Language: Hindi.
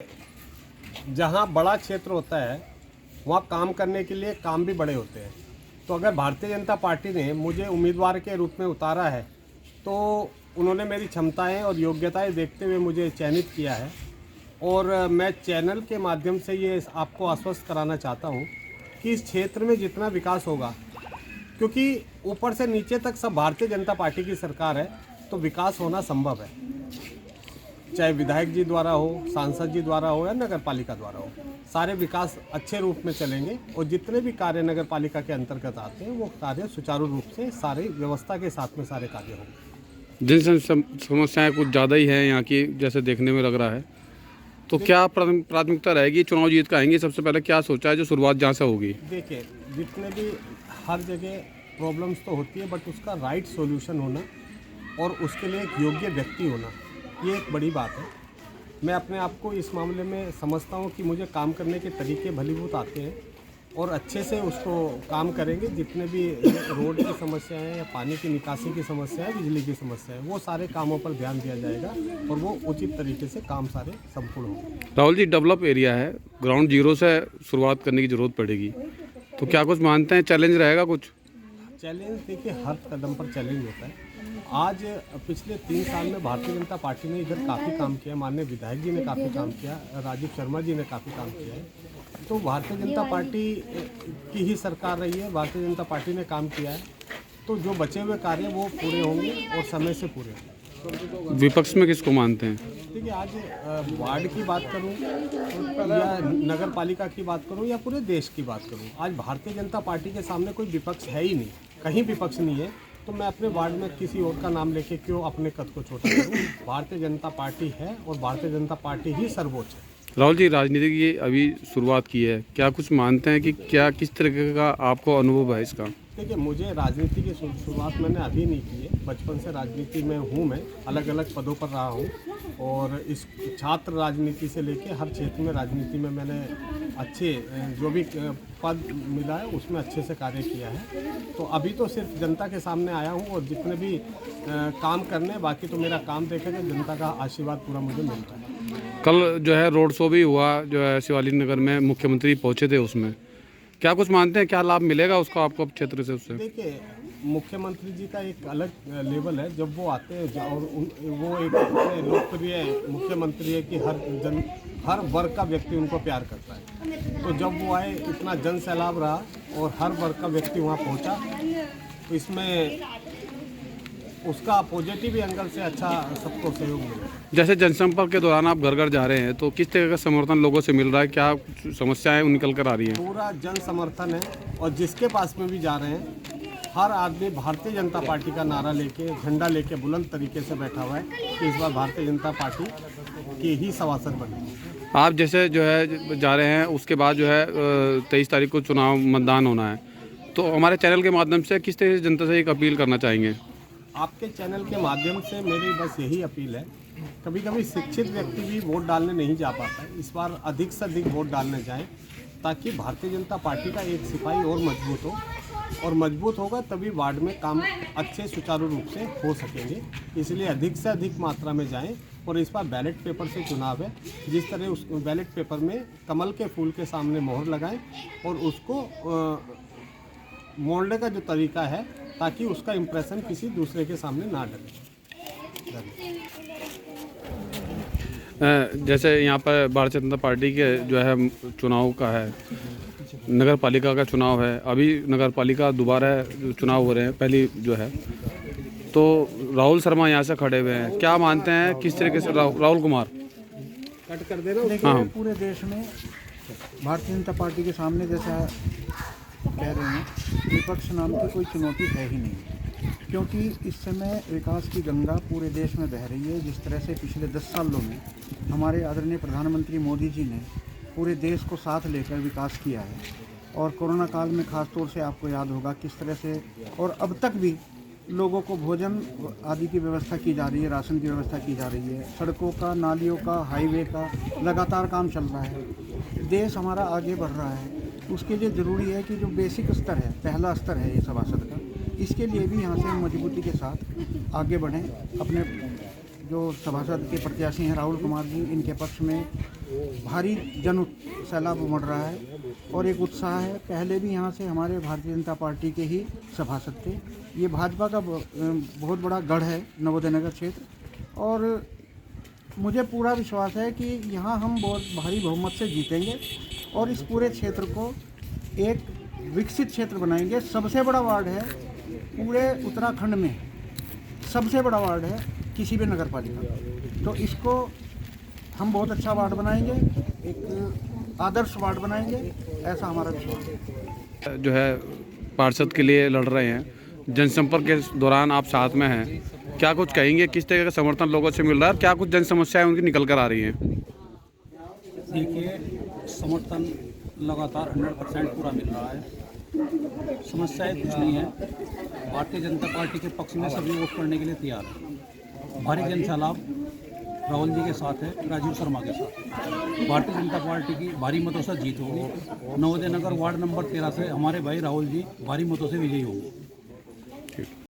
जहाँ बड़ा क्षेत्र होता है वहाँ काम करने के लिए काम भी बड़े होते हैं। तो अगर भारतीय जनता पार्टी ने मुझे उम्मीदवार के रूप में उतारा है तो उन्होंने मेरी क्षमताएं और योग्यताएं देखते हुए मुझे चयनित किया है। और मैं चैनल के माध्यम से ये आपको आश्वस्त कराना चाहता हूँ कि इस क्षेत्र में जितना विकास होगा, क्योंकि ऊपर से नीचे तक सब भारतीय जनता पार्टी की सरकार है, तो विकास होना संभव है। चाहे विधायक जी द्वारा हो, सांसद जी द्वारा हो या नगर पालिका द्वारा हो, सारे विकास अच्छे रूप में चलेंगे और जितने भी कार्य नगर पालिका के अंतर्गत आते हैं वो कार्य सुचारू रूप से सारी व्यवस्था के साथ में सारे कार्य होंगे। जिन समस्याएं कुछ ज़्यादा ही हैं यहाँ की, जैसे देखने में लग रहा है, तो क्या प्राथमिकता रहेगी? चुनाव जीत का आएंगे, सबसे पहले क्या सोचा है जो शुरुआत जहाँ से होगी? देखिए, जितने भी हर जगह प्रॉब्लम्स तो होती है, बट उसका राइट सॉल्यूशन होना और उसके लिए एक योग्य व्यक्ति होना, ये एक बड़ी बात है। मैं अपने आप को इस मामले में समझता हूँ कि मुझे काम करने के तरीके भलीभूत आते हैं और अच्छे से उसको काम करेंगे। जितने भी रोड की समस्या है या पानी की निकासी की समस्या है, बिजली की समस्या है, वो सारे कामों पर ध्यान दिया जाएगा और वो उचित तरीके से काम सारे संपूर्ण होंगे। राहुल जी, डेवलप एरिया है, ग्राउंड जीरो से शुरुआत करने की ज़रूरत पड़ेगी, तो क्या कुछ मानते हैं चैलेंज रहेगा कुछ? चैलेंज देखिए, हर कदम पर चैलेंज होता है। आज पिछले 3 साल में भारतीय जनता पार्टी ने इधर काफ़ी काम किया, माननीय विधायक जी ने काफ़ी काम किया, राजीव शर्मा जी ने काफ़ी काम किया है। तो भारतीय जनता पार्टी की ही सरकार रही है, भारतीय जनता पार्टी ने काम किया है, तो जो बचे हुए कार्य वो पूरे होंगे और समय से पूरे होंगे। विपक्ष में किसको मानते हैं? देखिए, आज वार्ड की बात करूं या नगर पालिका की बात करूं या पूरे देश की बात करूं, आज भारतीय जनता पार्टी के सामने कोई विपक्ष है ही नहीं, कहीं विपक्ष नहीं है। तो मैं अपने वार्ड में किसी और का नाम लेके क्यों अपने कद को छोटा करूं? भारतीय जनता पार्टी है और भारतीय जनता पार्टी ही सर्वोच्च है। राहुल जी, राजनीति की अभी शुरुआत की है, क्या कुछ मानते हैं कि क्या किस तरीके का आपको अनुभव है इसका? देखिए, मुझे राजनीति की शुरुआत मैंने अभी नहीं की है, बचपन से राजनीति में हूँ। मैं अलग अलग पदों पर रहा हूँ और इस छात्र राजनीति से लेके हर क्षेत्र में राजनीति में मैंने अच्छे जो भी पद मिला है उसमें अच्छे से कार्य किया है। तो अभी तो सिर्फ जनता के सामने आया हूँ और जितने भी काम करने, बाकी तो मेरा काम देखेगा, जनता का आशीर्वाद पूरा मुझे मिलता है। कल जो है रोड शो भी हुआ, जो है शिवालिक नगर में मुख्यमंत्री पहुंचे थे, उसमें क्या कुछ मानते हैं, क्या लाभ मिलेगा उसका आपको क्षेत्र से? उससे देखिए, मुख्यमंत्री जी का एक अलग लेवल है। जब वो आते हैं और वो एक लोकप्रिय मुख्यमंत्री है कि हर वर्ग का व्यक्ति उनको प्यार करता है। तो जब वो आए, इतना जन सैलाब रहा और हर वर्ग का व्यक्ति वहाँ पहुँचा, तो इसमें उसका पॉजिटिव एंगल से अच्छा सबको सहयोग मिला। जैसे जनसंपर्क के दौरान आप घर घर जा रहे हैं, तो किस तरह का समर्थन लोगों से मिल रहा है? क्या समस्याएं निकल कर आ रही हैं? पूरा जन समर्थन है और जिसके पास में भी जा रहे हैं, हर आदमी भारतीय जनता पार्टी का नारा लेके, झंडा लेके बुलंद तरीके से बैठा हुआ है कि इस बार भारतीय जनता पार्टी की ही सभासद बनेगी। आप जैसे जो है जा रहे हैं, उसके बाद जो है 23 तारीख को चुनाव मतदान होना है, तो हमारे चैनल के माध्यम से किस तरह से जनता से एक अपील करना चाहेंगे? आपके चैनल के माध्यम से मेरी बस यही अपील है, कभी कभी शिक्षित व्यक्ति भी वोट डालने नहीं जा पाता है, इस बार अधिक से अधिक वोट डालने जाएं ताकि भारतीय जनता पार्टी का एक सिपाही और मजबूत हो, और मजबूत होगा तभी वार्ड में काम अच्छे सुचारू रूप से हो सकेंगे। इसलिए अधिक से अधिक मात्रा में जाएं और इस बार बैलेट पेपर से चुनाव है, जिस तरह उस बैलेट पेपर में कमल के फूल के सामने मोहर लगाएं और उसको मोड़ने का जो तरीका है ताकि उसका इम्प्रेशन किसी दूसरे के सामने ना डले। जैसे यहाँ पर भारतीय जनता पार्टी के जो है चुनाव का है, नगर पालिका का चुनाव है, अभी नगर पालिका दोबारा चुनाव हो रहे हैं पहली जो है, तो राहुल शर्मा यहाँ से खड़े हुए हैं, क्या मानते हैं किस तरीके से? राहुल कुमार कट कर दे रहे देखिए, हाँ। पूरे देश में भारतीय जनता पार्टी के सामने, जैसा कह रहे हैं, विपक्ष नाम की कोई चुनौती है ही नहीं, क्योंकि इस समय विकास की गंगा पूरे देश में बह रही है। जिस तरह से पिछले 10 सालों में हमारे आदरणीय प्रधानमंत्री मोदी जी ने पूरे देश को साथ लेकर विकास किया है, और कोरोना काल में खास तौर से आपको याद होगा किस तरह से, और अब तक भी लोगों को भोजन आदि की व्यवस्था की जा रही है, राशन की व्यवस्था की जा रही है, सड़कों का, नालियों का, हाईवे का लगातार काम चल रहा है। देश हमारा आगे बढ़ रहा है, उसके लिए ज़रूरी है कि जो बेसिक स्तर है, पहला स्तर है ये सभासद का, इसके लिए भी यहाँ से हम मजबूती के साथ आगे बढ़ें, अपने जो सभासद के प्रत्याशी हैं राहुल कुमार जी, इनके पक्ष में भारी जन सैलाब उमड़ रहा है और एक उत्साह है। पहले भी यहाँ से हमारे भारतीय जनता पार्टी के ही सभासद थे। ये भाजपा का बहुत बड़ा गढ़ है नवोदय नगर क्षेत्र और मुझे पूरा विश्वास है कि यहाँ हम बहुत भारी बहुमत से जीतेंगे और इस पूरे क्षेत्र को एक विकसित क्षेत्र बनाएंगे। सबसे बड़ा वार्ड है पूरे उत्तराखंड में, सबसे बड़ा वार्ड है किसी भी नगर पालिका का। तो इसको हम बहुत अच्छा वार्ड बनाएंगे, एक आदर्श वार्ड बनाएंगे, ऐसा हमारा विश्वास है। जो है पार्षद के लिए लड़ रहे हैं, जनसंपर्क के दौरान आप साथ में हैं, क्या कुछ कहेंगे, किस तरह का समर्थन लोगों से मिल रहा है और क्या कुछ जन समस्याएं उनकी निकल कर आ रही हैं? देखिए, समर्थन लगातार 100% पूरा मिल रहा है। समस्याएं कुछ नहीं है। भारतीय जनता पार्टी के पक्ष में सभी वोट करने के लिए तैयार है। भारी जन सैलाब राहुल जी के साथ है, राजीव शर्मा के साथ। भारतीय जनता पार्टी की भारी मतों से जीत होगी। नवोदय नगर वार्ड नंबर 13 से हमारे भाई राहुल जी भारी मतों से विजयी होंगे।